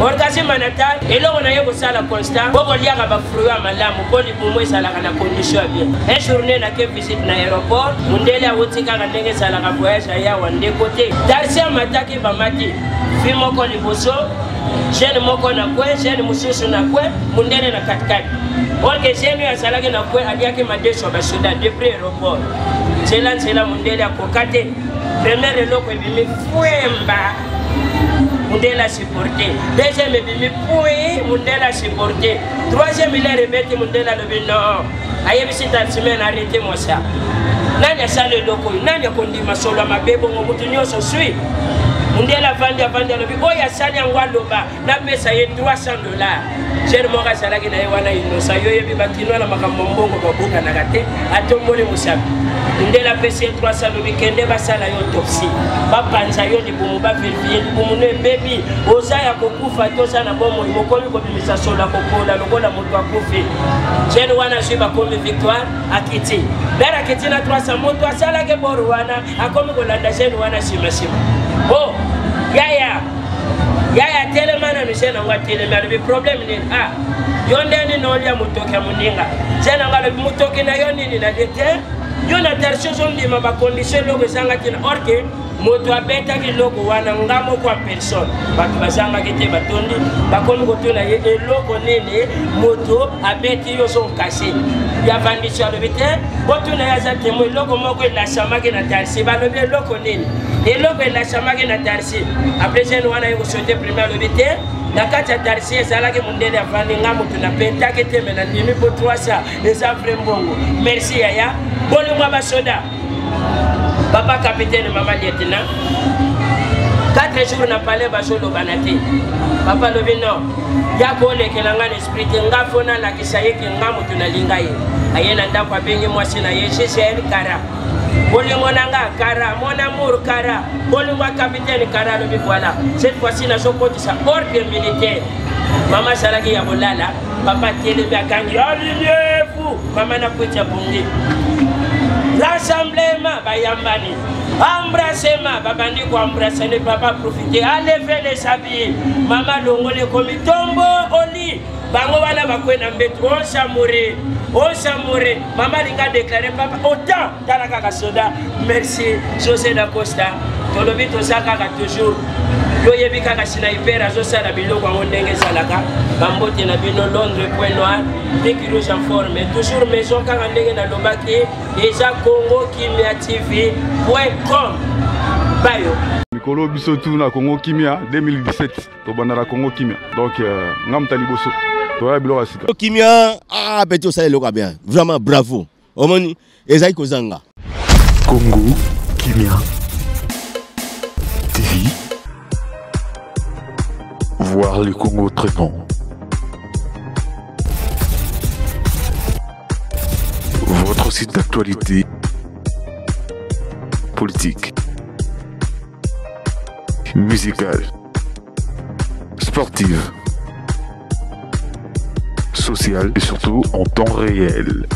Orgasi manata eloko na yebo sala constant boko liaka ba fruit ya malamu ko libumu sala kana condition bien. Un journée na ke visite na aéroport mundele awotika ka ndenge sala ka voyage ya wande côté. Darsi mataki ba mati. Fi moko liboso jeune moko na kwe jeune mususu na kwe mundele na katikati. Orke jeune ya sala ke na kwe aliaki madesho ba soda depuis aéroport. Cela mundele akokate. Premier eloko ebimi fuemba. Mundela supporté. Deuxième bimi poué mundela supporté. Troisième il est rebêté mundela le non. Aye bisi semaine arrêtez moi ça. Nanya sale loko, nanya kondima solo mabebo ngomutu nyoso sui. Mundela vandi le bi oya sali ngwaloba na pesa ye $300. Cher moka sala ki na wana inosa yo yebi batino na makambo mbongo babuka na kate atombole musabi. Mundela pesa ye $300 bikende basala yo autopsie. Ba panza yo libumu ba vérifier libumu ne baby oza ya kokufa toza na bomo imokomi ko bimisa sola kokola lokola mutu akufi. Cher wana shiba komi victoire akiti. Bera kiti na 300 moto asala ke boru wana akomi ko landa cher wana sima. Oh, Yaya telemana ni sena ngwa telemana bi problem ni yonde ni no lia mutoke muninga sena ngalo mutoke na yoni ni na dete yona tercio zondi ma ba condition logo sanga tina orke moto abeta ki logo wana ngamo kwa person batu basanga kete batondi bakomi kotuna ye eloko nene moto abeti yo son caché ya vandisho alobite botuna ya za temo eloko moko la samaki na tarsi balobi eloko nene eloko la samaki na tarsi après jeune wana yo sauter premier alobite na kati ya tarsi ezalaki mundele avandi ngamo tuna penta kete mena ndimi po 300 eza vrai mbongo merci yaya bolingwa basoda papa capitaine maman lieutenant 4 jours na palais basolo banati papa lobi non ya ko lekela ngana esprit ngafona la kisayeki ngamu tunalinga ye ayena ndako abengi mwasi na yeshi c'est kara bolingo nanga kara mon amour kara bolingo capitaine kara lobi voilà cette fois-ci na sokotisa ordre militaire mama salaki ya bolala papa tele ba kangi aliyefu mama na kucha bungi rassemblement bayambani embrassement babandi ko embrasser papa profiter enlever les habits mama longole komi tombo oli bango wana bakwena mbetu on s'amoure mama linga déclarer papa autant talaka ka soda merci José da Costa tolobi to saka ka toujours yo yebi kaka sniper azo sala biloko ngo ndenge salaka bambote na bino Londres point noir Vicky Rouge en forme toujours maison kaka ndenge na lobaki eza Congo Kimia TV.com bayo Mikolo biso tout na Congo Kimia 2017 to bandara Congo Kimia donc ngamta liboso to ya biloko asika Kimia petit osale loka bien vraiment bravo omoni ezai kozanga Congo Kimia TV. Voir le Congo traitant. Votre site d'actualité politique, musicale, sportive, sociale et surtout en temps réel.